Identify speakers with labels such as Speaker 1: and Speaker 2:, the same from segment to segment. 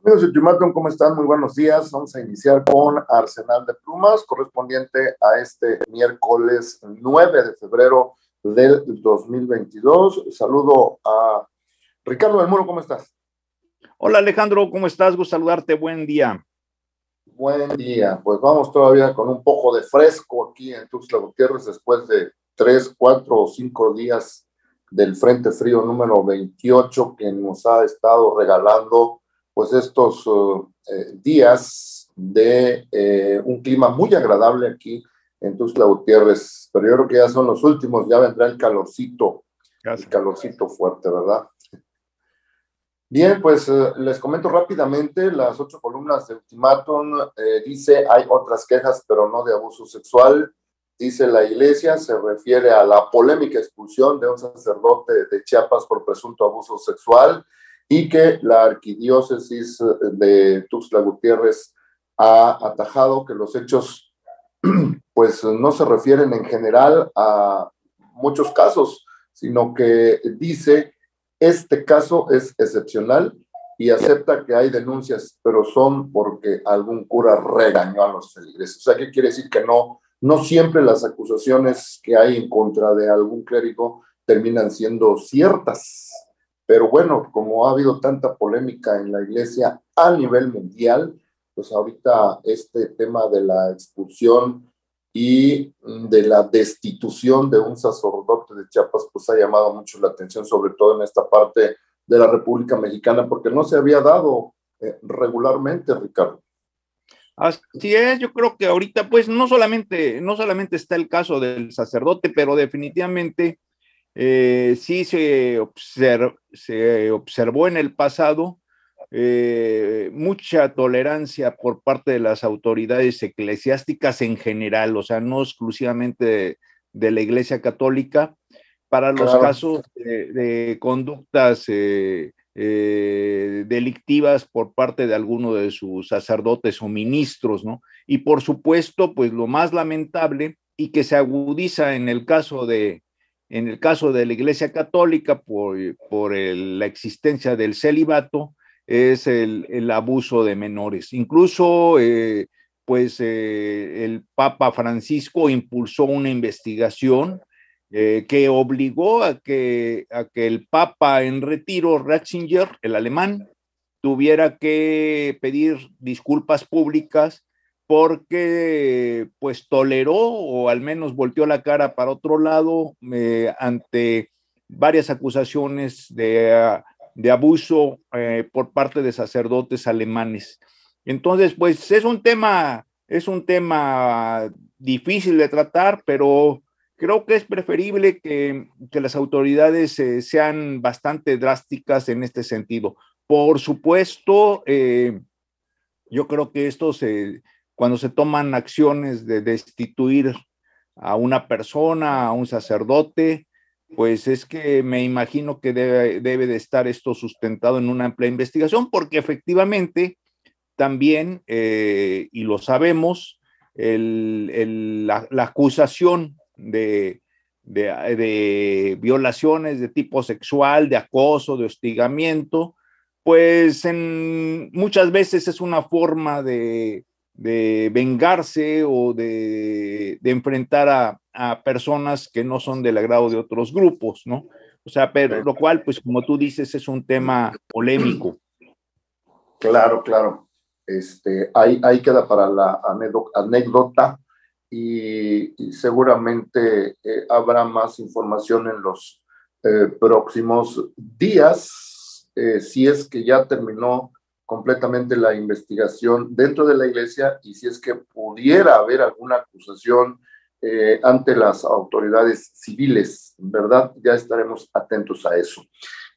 Speaker 1: Amigos de Ultimátum, ¿cómo están? Muy buenos días. Vamos a iniciar con Arsenal de Plumas, correspondiente a este miércoles 9 de febrero del 2022. Saludo a Ricardo del Muro, ¿cómo estás?
Speaker 2: Hola Alejandro, ¿cómo estás? Gusto saludarte, buen día.
Speaker 1: Buen día. Pues vamos todavía con un poco de fresco aquí en Tuxtla Gutiérrez después de 3, 4 o 5 días del Frente Frío número 28 que nos ha estado regalando pues estos días de un clima muy agradable aquí en Tuxtla Gutiérrez, pero yo creo que ya son los últimos, ya vendrá el calorcito fuerte, ¿verdad? Bien, pues les comento rápidamente las 8 columnas de Ultimátum. Dice, hay otras quejas, pero no de abuso sexual. Dice, la iglesia se refiere a la polémica expulsión de un sacerdote de Chiapas por presunto abuso sexual y que la arquidiócesis de Tuxtla Gutiérrez ha atajado que los hechos pues no se refieren en general a muchos casos, sino que dice este caso es excepcional y acepta que hay denuncias, pero son porque algún cura regañó a los feligreses. O sea, ¿qué quiere decir? Que no siempre las acusaciones que hay en contra de algún clérigo terminan siendo ciertas. Pero bueno, como ha habido tanta polémica en la iglesia a nivel mundial, pues ahorita este tema de la expulsión y de la destitución de un sacerdote de Chiapas, pues ha llamado mucho la atención, sobre todo en esta parte de la República Mexicana, porque no se había dado regularmente, Ricardo.
Speaker 2: Así es, yo creo que ahorita, pues no solamente está el caso del sacerdote, pero definitivamente sí se observó en el pasado mucha tolerancia por parte de las autoridades eclesiásticas en general, o sea, no exclusivamente de la Iglesia Católica, para los casos de conductas delictivas por parte de alguno de sus sacerdotes o ministros, ¿no? Y por supuesto, pues lo más lamentable y que se agudiza en el caso de la Iglesia Católica por la existencia del celibato, es el abuso de menores. Incluso, el Papa Francisco impulsó una investigación que obligó a que el Papa en retiro, Ratzinger, el alemán, tuviera que pedir disculpas públicas porque pues toleró o al menos volteó la cara para otro lado ante varias acusaciones de abuso por parte de sacerdotes alemanes. Entonces, pues es un tema difícil de tratar, pero creo que es preferible que las autoridades sean bastante drásticas en este sentido. Por supuesto, yo creo que cuando se toman acciones de destituir a una persona, a un sacerdote, pues es que me imagino que debe de estar esto sustentado en una amplia investigación, porque efectivamente también, y lo sabemos, la acusación de violaciones de tipo sexual, de acoso, de hostigamiento, pues muchas veces es una forma de vengarse o de enfrentar a personas que no son del agrado de otros grupos, ¿no? O sea, pero lo cual, pues como tú dices, es un tema polémico.
Speaker 1: Claro. Ahí queda para la anécdota y seguramente habrá más información en los próximos días, si es que ya terminó completamente la investigación dentro de la iglesia y si es que pudiera haber alguna acusación ante las autoridades civiles, ¿verdad? Ya estaremos atentos a eso.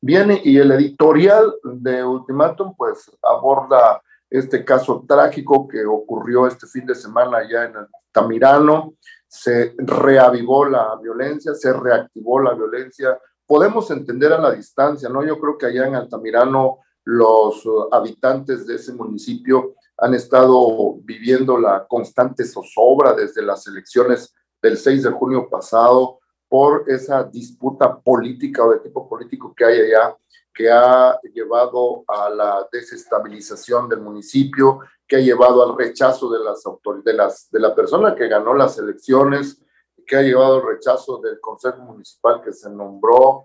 Speaker 1: Viene y el editorial de Ultimátum pues aborda este caso trágico que ocurrió este fin de semana allá en Altamirano. Se reavivó la violencia, se reactivó la violencia. Podemos entender a la distancia, ¿no? Yo creo que allá en Altamirano los habitantes de ese municipio han estado viviendo la constante zozobra desde las elecciones del 6 de junio pasado por esa disputa política o de tipo político que hay allá que ha llevado a la desestabilización del municipio, que ha llevado al rechazo de las autoridades, de la persona que ganó las elecciones, que ha llevado al rechazo del Consejo Municipal que se nombró,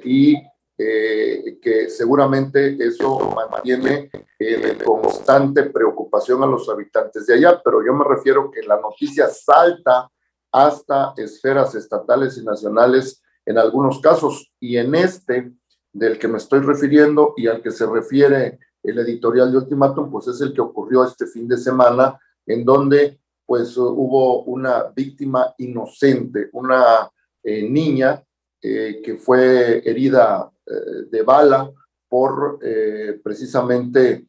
Speaker 1: y que seguramente eso mantiene en constante preocupación a los habitantes de allá, pero yo me refiero que la noticia salta hasta esferas estatales y nacionales en algunos casos, y en este del que me estoy refiriendo y al que se refiere el editorial de Ultimátum, pues es el que ocurrió este fin de semana, en donde pues hubo una víctima inocente, una niña que fue herida de bala por precisamente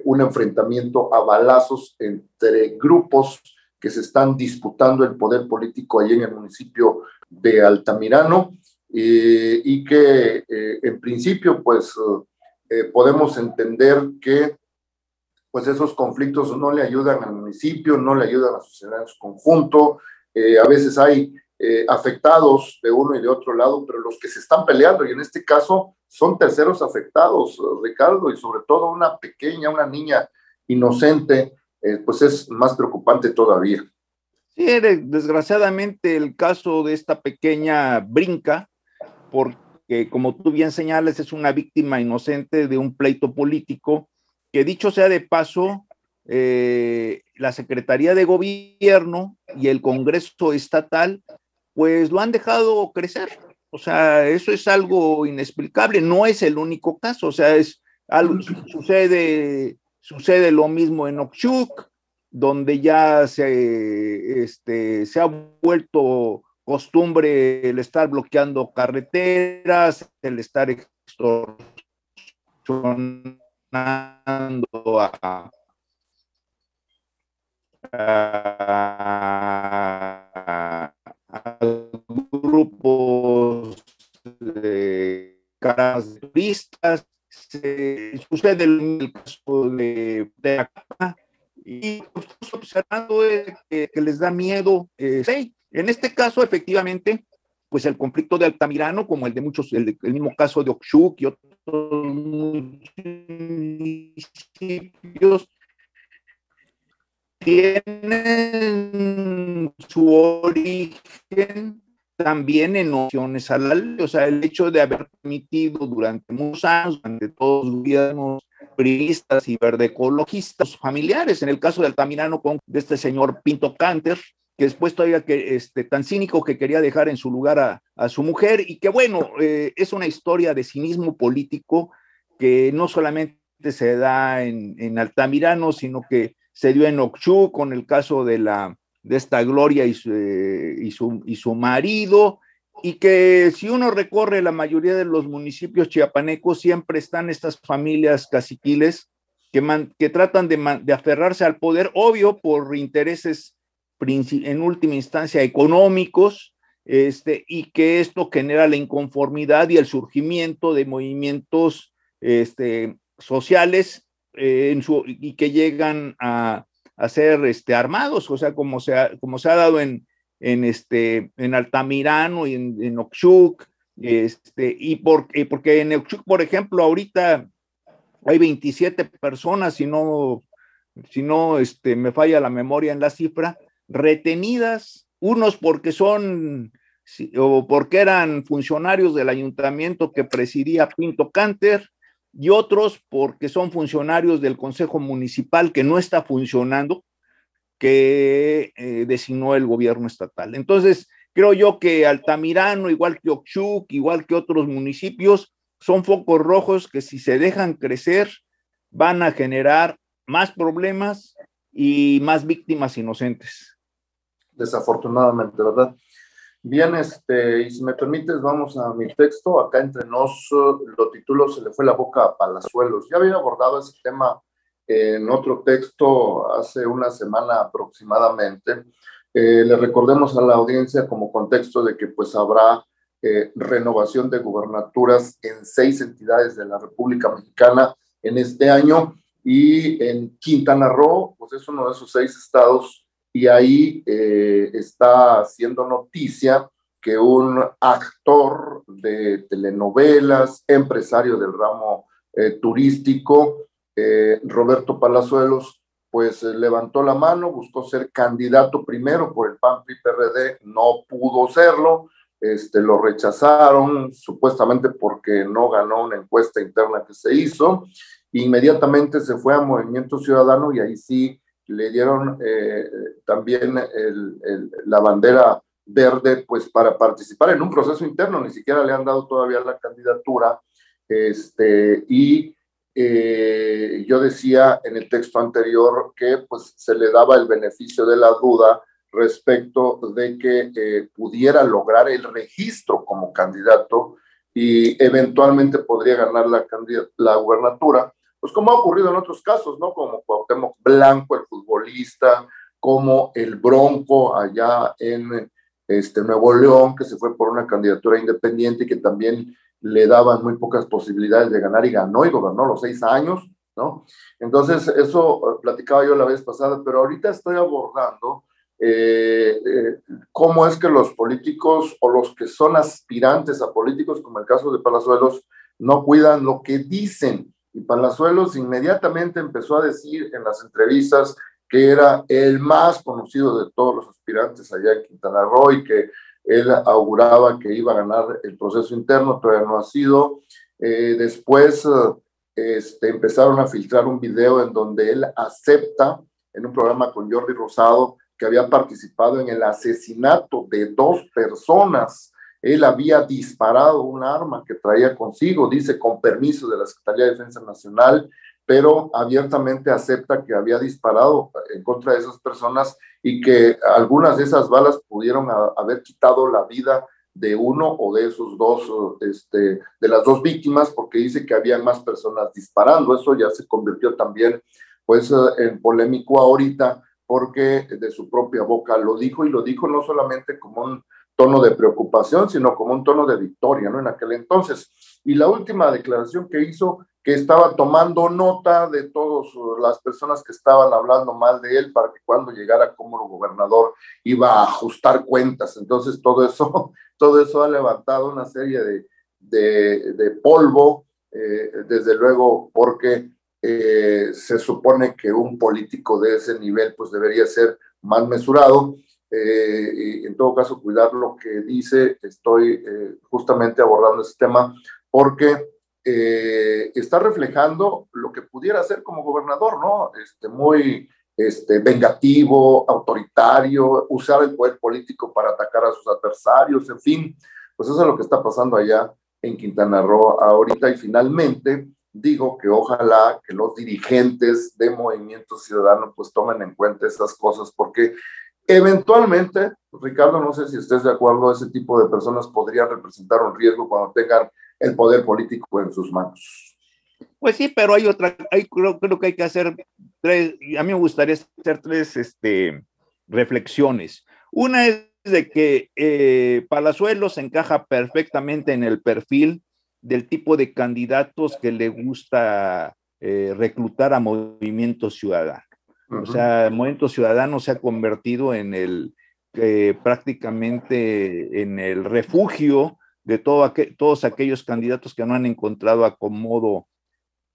Speaker 1: un enfrentamiento a balazos entre grupos que se están disputando el poder político allí en el municipio de Altamirano, y que en principio pues podemos entender que pues esos conflictos no le ayudan al municipio, no le ayudan a la sociedad en su conjunto. A veces hay afectados de uno y de otro lado, pero los que se están peleando, y en este caso son terceros afectados, Ricardo, y sobre todo una pequeña, una niña inocente, pues es más preocupante todavía.
Speaker 2: Sí, desgraciadamente el caso de esta pequeña brinca, porque como tú bien señalas, es una víctima inocente de un pleito político que, dicho sea de paso, la Secretaría de Gobierno y el Congreso Estatal pues lo han dejado crecer. O sea, eso es algo inexplicable, no es el único caso, o sea, sucede lo mismo en Oxchuc, donde ya se ha vuelto costumbre el estar bloqueando carreteras, el estar extorsionando a grupos de caras turistas. Sucede el caso de acá, y estamos observando que les da miedo. Sí, en este caso, efectivamente, pues el conflicto de Altamirano, como el de muchos, el mismo caso de Oxchuc y otros municipios, tienen su origen también en opciones a la ley. O sea, el hecho de haber permitido durante muchos años, durante todos los gobiernos priistas y verde ecologistas familiares, en el caso de Altamirano, de este señor Pinto Canter, que después todavía tan cínico que quería dejar en su lugar a su mujer, y que bueno, es una historia de cinismo político que no solamente se da en Altamirano, sino que se dio en Oxchuc con el caso de esta Gloria y su marido, y que si uno recorre la mayoría de los municipios chiapanecos, siempre están estas familias caciquiles que tratan de aferrarse al poder, obvio, por intereses en última instancia económicos, y que esto genera la inconformidad y el surgimiento de movimientos sociales, y que llegan a ser armados, o sea, como se ha dado en Altamirano y en Oxchuc, porque en Oxchuc, por ejemplo, ahorita hay 27 personas, si no me falla la memoria en la cifra, retenidas, unos porque o porque eran funcionarios del ayuntamiento que presidía Pinto Canter, y otros porque son funcionarios del Consejo Municipal que no está funcionando, que designó el gobierno estatal. Entonces, creo yo que Altamirano, igual que Oxchuc, igual que otros municipios, son focos rojos que, si se dejan crecer, van a generar más problemas y más víctimas inocentes.
Speaker 1: Desafortunadamente, ¿verdad? Bien, y si me permites, vamos a mi texto. Acá entre nos, lo titulo Se le fue la boca a Palazuelos. Ya había abordado ese tema en otro texto hace una semana aproximadamente. Le recordemos a la audiencia como contexto de que pues habrá renovación de gubernaturas en 6 entidades de la República Mexicana en este año, y en Quintana Roo pues es uno de esos 6 estados, y ahí está haciendo noticia que un actor de telenovelas, empresario del ramo turístico, Roberto Palazuelos, pues levantó la mano, buscó ser candidato primero por el PAN-PRI-PRD, no pudo serlo, lo rechazaron supuestamente porque no ganó una encuesta interna que se hizo. Inmediatamente se fue a Movimiento Ciudadano y ahí sí le dieron también la bandera verde pues para participar en un proceso interno, ni siquiera le han dado todavía la candidatura. Y yo decía en el texto anterior que pues se le daba el beneficio de la duda respecto de que pudiera lograr el registro como candidato y eventualmente podría ganar la gubernatura, pues como ha ocurrido en otros casos, ¿no? Como Cuauhtémoc Blanco, el futbolista, como el Bronco allá en Nuevo León, que se fue por una candidatura independiente y que también le daban muy pocas posibilidades de ganar y ganó y gobernó los 6 años, ¿no? Entonces, eso platicaba yo la vez pasada, pero ahorita estoy abordando cómo es que los políticos o los que son aspirantes a políticos, como el caso de Palazuelos, no cuidan lo que dicen. Y Palazuelos inmediatamente empezó a decir en las entrevistas que era el más conocido de todos los aspirantes allá en Quintana Roo y que él auguraba que iba a ganar el proceso interno, todavía no ha sido. Después empezaron a filtrar un video en donde él acepta, en un programa con Jordi Rosado, que había participado en el asesinato de 2 personas. Él había disparado un arma que traía consigo, dice con permiso de la Secretaría de Defensa Nacional, pero abiertamente acepta que había disparado en contra de esas personas y que algunas de esas balas pudieron haber quitado la vida de uno o de esos dos, de las 2 víctimas, porque dice que había más personas disparando. Eso ya se convirtió también, pues, en polémico ahorita, porque de su propia boca lo dijo, y lo dijo no solamente como un tono de preocupación, sino como un tono de victoria, ¿no? En aquel entonces. Y la última declaración que hizo, que estaba tomando nota de todas las personas que estaban hablando mal de él para que cuando llegara como gobernador iba a ajustar cuentas. Entonces todo eso ha levantado una serie de polvo, desde luego, porque se supone que un político de ese nivel pues debería ser más mesurado, y en todo caso cuidar lo que dice. Estoy justamente abordando ese tema porque está reflejando lo que pudiera ser como gobernador, ¿no? Muy vengativo, autoritario, usar el poder político para atacar a sus adversarios, en fin, pues eso es lo que está pasando allá en Quintana Roo ahorita. Y finalmente digo que ojalá que los dirigentes de Movimiento Ciudadano pues tomen en cuenta esas cosas, porque eventualmente, Ricardo, no sé si estés de acuerdo, ese tipo de personas podrían representar un riesgo cuando tengan el poder político en sus manos.
Speaker 2: Pues sí, pero creo que hay que hacer a mí me gustaría hacer 3 reflexiones. Una es de que Palazuelos encaja perfectamente en el perfil del tipo de candidatos que le gusta reclutar a Movimiento Ciudadano. O sea, Movimiento Ciudadano se ha convertido en prácticamente en el refugio de todos aquellos candidatos que no han encontrado acomodo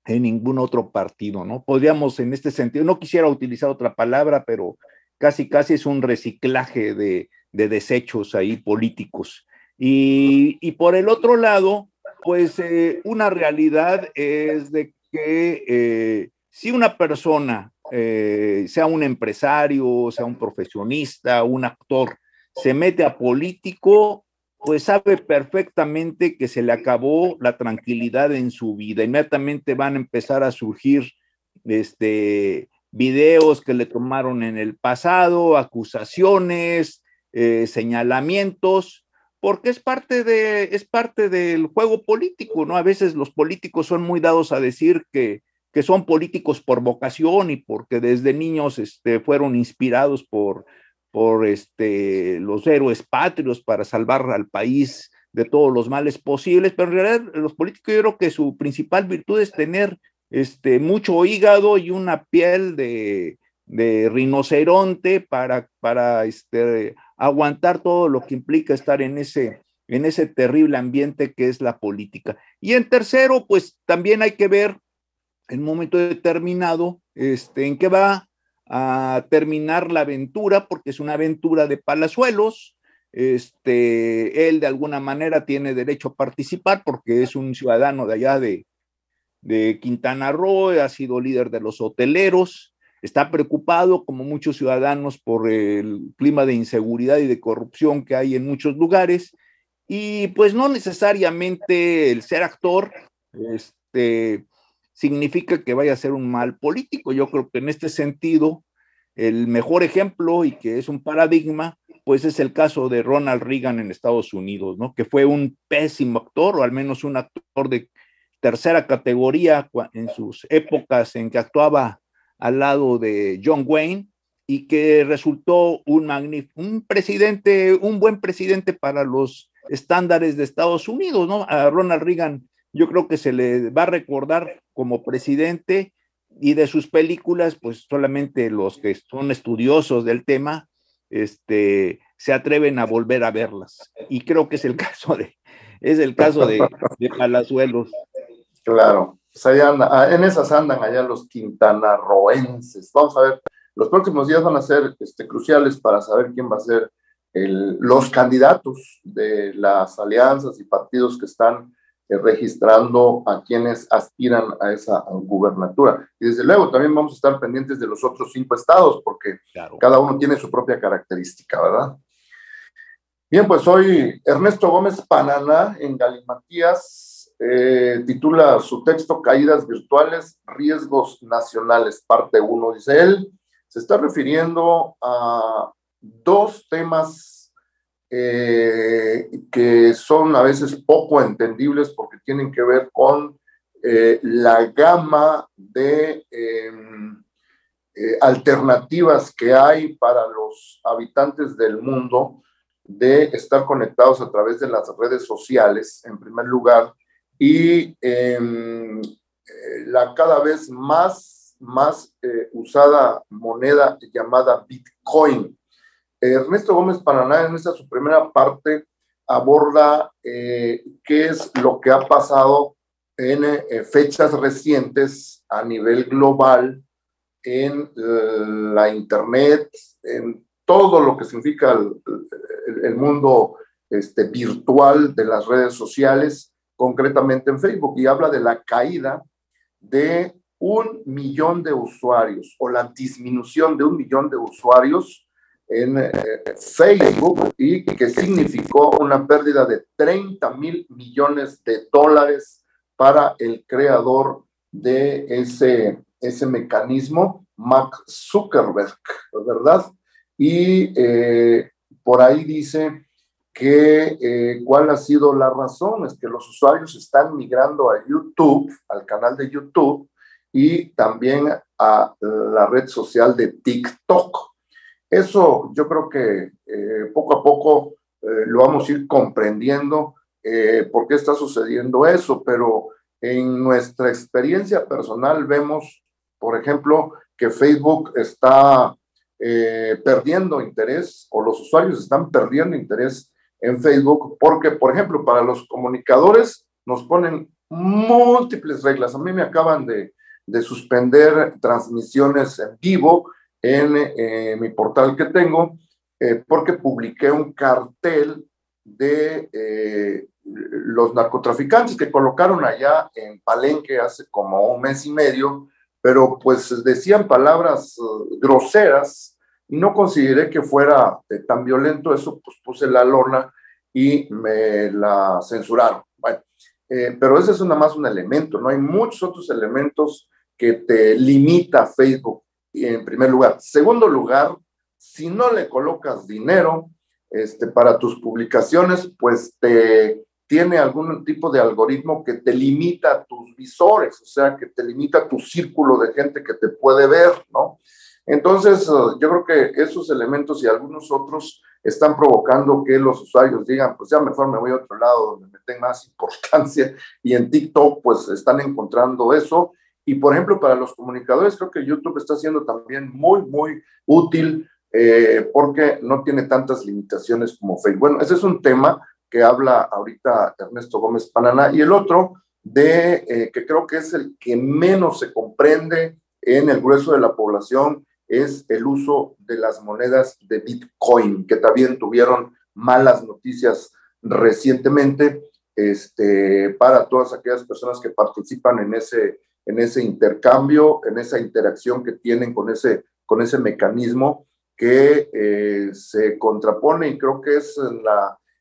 Speaker 2: en ningún otro partido, ¿no? Podríamos en este sentido, no quisiera utilizar otra palabra, pero casi es un reciclaje de desechos ahí políticos. Y por el otro lado, pues una realidad es de que si una persona, sea un empresario, sea un profesionista, un actor, se mete a político, pues sabe perfectamente que se le acabó la tranquilidad en su vida. Inmediatamente van a empezar a surgir videos que le tomaron en el pasado, acusaciones, señalamientos, porque es parte del juego político, ¿no? A veces los políticos son muy dados a decir que son políticos por vocación y porque desde niños fueron inspirados por los héroes patrios para salvar al país de todos los males posibles, pero en realidad los políticos, yo creo que su principal virtud es tener mucho hígado y una piel de rinoceronte para aguantar todo lo que implica estar en ese terrible ambiente que es la política. Y en tercero, pues también hay que ver en un momento determinado en qué va a terminar la aventura, porque es una aventura de palazuelos. Él de alguna manera tiene derecho a participar porque es un ciudadano de allá de Quintana Roo, ha sido líder de los hoteleros, está preocupado, como muchos ciudadanos, por el clima de inseguridad y de corrupción que hay en muchos lugares, y pues no necesariamente el ser actor significa que vaya a ser un mal político. Yo creo que en este sentido, el mejor ejemplo y que es un paradigma, pues es el caso de Ronald Reagan en Estados Unidos, ¿no? Que fue un pésimo actor, o al menos un actor de tercera categoría en sus épocas en que actuaba al lado de John Wayne, y que resultó un presidente, un buen presidente para los estándares de Estados Unidos, ¿no? A Ronald Reagan yo creo que se le va a recordar como presidente, y de sus películas, pues solamente los que son estudiosos del tema se atreven a volver a verlas. Y creo que es el caso de Palazuelos.
Speaker 1: Claro, pues ahí anda, en esas andan allá los quintanarroenses. Vamos a ver, los próximos días van a ser cruciales para saber quién va a ser los candidatos de las alianzas y partidos que están registrando a quienes aspiran a esa gubernatura. Y desde luego también vamos a estar pendientes de los otros 5 estados, porque claro, cada uno tiene su propia característica, ¿verdad? Bien, pues hoy Ernesto Gómez Pananá en Galimatías titula su texto Caídas virtuales, riesgos nacionales, parte 1. Dice él, se está refiriendo a 2 temas que son a veces poco entendibles porque tienen que ver con la gama de alternativas que hay para los habitantes del mundo de estar conectados a través de las redes sociales, en primer lugar, y la cada vez más usada moneda llamada Bitcoin. Ernesto Gómez Pananá, en esta su primera parte, aborda qué es lo que ha pasado en fechas recientes a nivel global en la internet, en todo lo que significa el mundo virtual de las redes sociales, concretamente en Facebook, y habla de la caída de 1 millón de usuarios o la disminución de 1 millón de usuarios en Facebook, y que significó una pérdida de 30,000 millones de dólares para el creador de ese mecanismo, Mark Zuckerberg, ¿verdad? Y por ahí dice que cuál ha sido la razón, es que los usuarios están migrando a YouTube, al canal de YouTube, y también a la red social de TikTok. Eso yo creo que poco a poco lo vamos a ir comprendiendo por qué está sucediendo eso, pero en nuestra experiencia personal vemos, por ejemplo, que Facebook está perdiendo interés, o los usuarios están perdiendo interés en Facebook, porque, por ejemplo, para los comunicadores nos ponen múltiples reglas. A mí me acaban de suspender transmisiones en vivo en mi portal que tengo, porque publiqué un cartel de los narcotraficantes que colocaron allá en Palenque hace como 1 mes y medio, pero pues decían palabras groseras, y no consideré que fuera tan violento eso, pues puse la lona y me la censuraron. Bueno, pero ese es nada más un elemento, ¿no? Hay muchos otros elementos que te limita Facebook, en primer lugar. Segundo lugar, si no le colocas dinero para tus publicaciones, pues tiene algún tipo de algoritmo que te limita tus visores, o sea, que te limita tu círculo de gente que te puede ver, ¿no? Entonces, yo creo que esos elementos y algunos otros están provocando que los usuarios digan, pues ya mejor me voy a otro lado donde me den más importancia, y en TikTok pues están encontrando eso. Y por ejemplo, para los comunicadores creo que YouTube está siendo también muy útil porque no tiene tantas limitaciones como Facebook. Bueno, ese es un tema que habla ahorita Ernesto Gómez Pananá, y el otro que creo que es el que menos se comprende en el grueso de la población, es el uso de las monedas de Bitcoin, que también tuvieron malas noticias recientemente, para todas aquellas personas que participan en ese intercambio, en esa interacción que tienen con ese mecanismo que se contrapone, y creo que es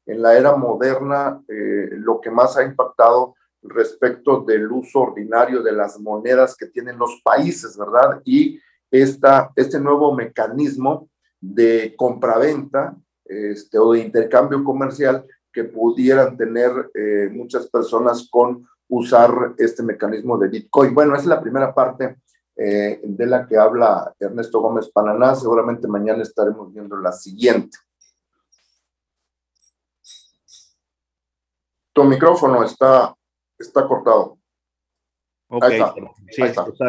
Speaker 1: en la era moderna lo que más ha impactado respecto del uso ordinario de las monedas que tienen los países, ¿verdad? Y este nuevo mecanismo de compraventa o de intercambio comercial que pudieran tener muchas personas con usar este mecanismo de Bitcoin. Bueno, esa es la primera parte de la que habla Ernesto Gómez Pananá. Seguramente mañana estaremos viendo la siguiente. Tu micrófono está cortado.
Speaker 2: Ok, sí,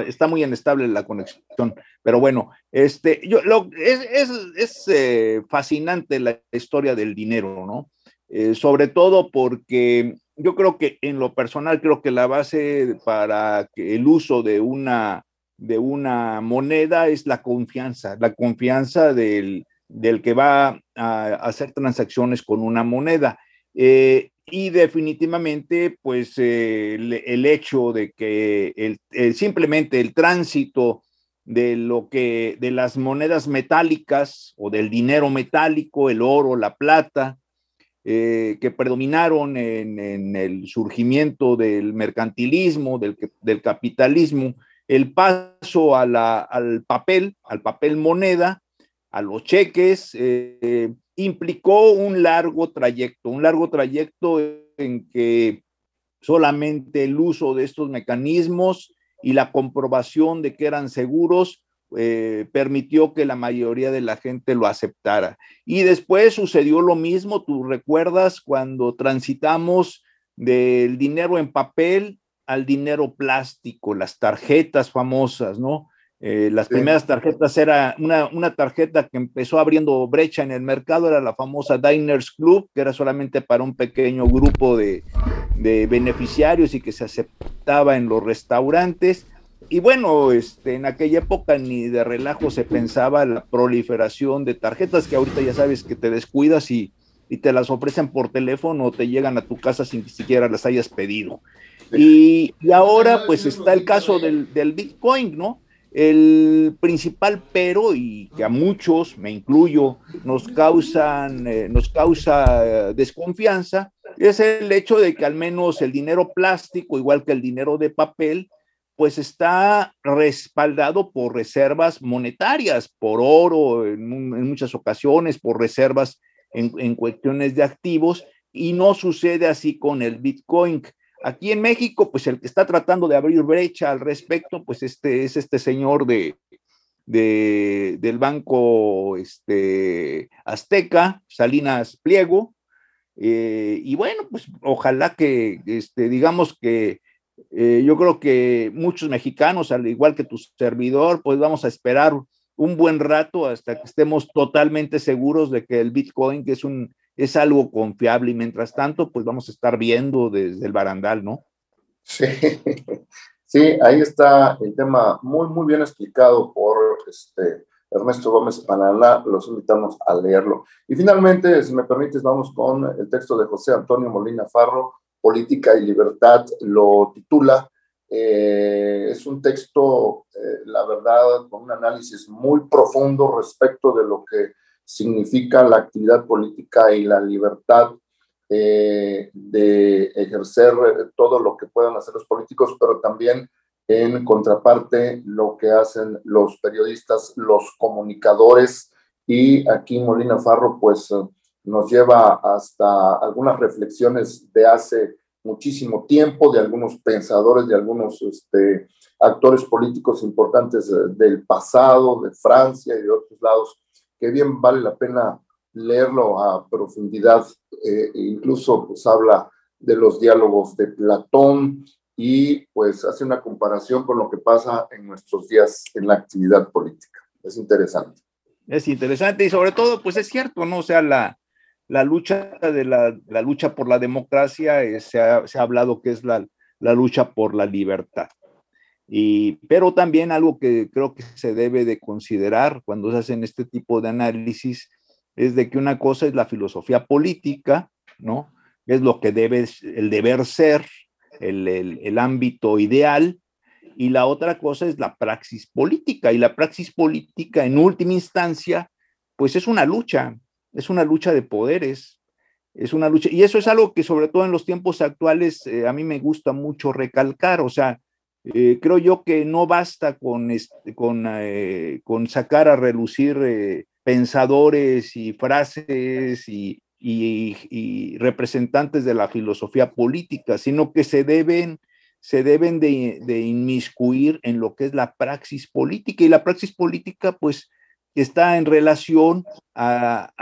Speaker 2: está muy inestable la conexión, pero bueno, es fascinante la historia del dinero, ¿no? Sobre todo porque yo creo que en lo personal, creo que la base para que el uso de una moneda es la confianza del que va a hacer transacciones con una moneda. Y definitivamente, pues el hecho de que simplemente el tránsito de las monedas metálicas o del dinero metálico, el oro, la plata, que predominaron en el surgimiento del mercantilismo, del capitalismo, el paso al papel moneda, a los cheques, implicó un largo trayecto en que solamente el uso de estos mecanismos y la comprobación de que eran seguros permitió que la mayoría de la gente lo aceptara. Y después sucedió lo mismo, tú recuerdas, cuando transitamos del dinero en papel al dinero plástico, las tarjetas famosas, ¿no? Las primeras tarjetas era una tarjeta que empezó abriendo brecha en el mercado, era la famosa Diners Club, que era solamente para un pequeño grupo de beneficiarios y que se aceptaba en los restaurantes. Y bueno, en aquella época ni de relajo se pensaba la proliferación de tarjetas, que ahorita ya sabes que te descuidas y te las ofrecen por teléfono o te llegan a tu casa sin que siquiera las hayas pedido. Y ahora pues está el caso del Bitcoin, ¿no? El principal pero, y que a muchos, me incluyo, nos causa desconfianza, es el hecho de que al menos el dinero plástico, igual que el dinero de papel, pues está respaldado por reservas monetarias, por oro en muchas ocasiones, por reservas en cuestiones de activos, y no sucede así con el Bitcoin. Aquí en México, pues el que está tratando de abrir brecha al respecto, pues es este señor del Banco Azteca, Salinas Pliego, y bueno, pues ojalá que, digamos que yo creo que muchos mexicanos, al igual que tu servidor, pues vamos a esperar un buen rato hasta que estemos totalmente seguros de que el Bitcoin es algo confiable, y mientras tanto, pues vamos a estar viendo desde el barandal, ¿no?
Speaker 1: Sí, sí, ahí está el tema muy, muy bien explicado por Ernesto Gómez Pananá. Los invitamos a leerlo. Y finalmente, si me permites, vamos con el texto de José Antonio Molina Farro, Política y Libertad, lo titula. Es un texto, la verdad, con un análisis muy profundo respecto de lo que significa la actividad política y la libertad de ejercer todo lo que puedan hacer los políticos, pero también en contraparte lo que hacen los periodistas, los comunicadores. Y aquí Molina Farro pues nos lleva hasta algunas reflexiones de hace muchísimo tiempo, de algunos pensadores, de algunos actores políticos importantes del pasado, de Francia y de otros lados, que bien vale la pena leerlo a profundidad. Incluso pues habla de los diálogos de Platón y pues hace una comparación con lo que pasa en nuestros días en la actividad política. Es interesante.
Speaker 2: Es interesante y sobre todo, pues es cierto, ¿no? O sea, la lucha la lucha por la democracia se ha hablado que es la lucha por la libertad. Pero también algo que creo que se debe de considerar cuando se hacen este tipo de análisis es de que una cosa es la filosofía política, ¿no? Es lo que debe, el deber ser, el ámbito ideal, y la otra cosa es la praxis política, y la praxis política en última instancia, pues es una lucha de poderes, es una lucha, y eso es algo que sobre todo en los tiempos actuales a mí me gusta mucho recalcar, o sea, creo yo que no basta con sacar a relucir pensadores y frases y representantes de la filosofía política, sino que se deben de inmiscuir en lo que es la praxis política, y la praxis política pues está en relación al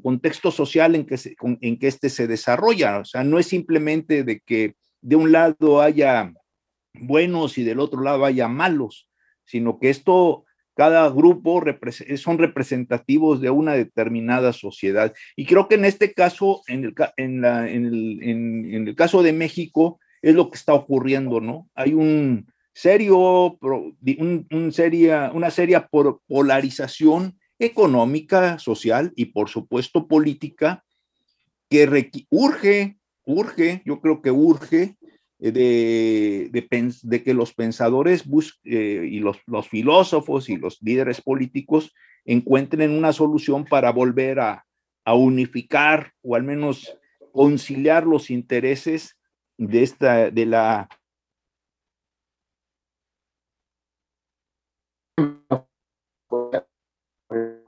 Speaker 2: contexto social en que este se desarrolla. O sea, no es simplemente de que de un lado haya buenos y del otro lado haya malos, sino que cada grupo son representativos de una determinada sociedad. Y creo que en este caso, en el caso de México, es lo que está ocurriendo, ¿no? Hay una seria polarización económica, social y por supuesto política que yo creo que urge de que los pensadores y los filósofos y los líderes políticos encuentren una solución para volver a unificar o al menos conciliar los intereses de la.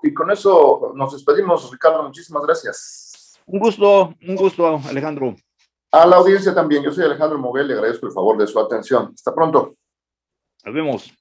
Speaker 1: Y con eso nos despedimos, Ricardo. Muchísimas gracias.
Speaker 2: Un gusto, Alejandro.
Speaker 1: A la audiencia también. Yo soy Alejandro Moguel, le agradezco el favor de su atención. Hasta pronto.
Speaker 2: Nos vemos.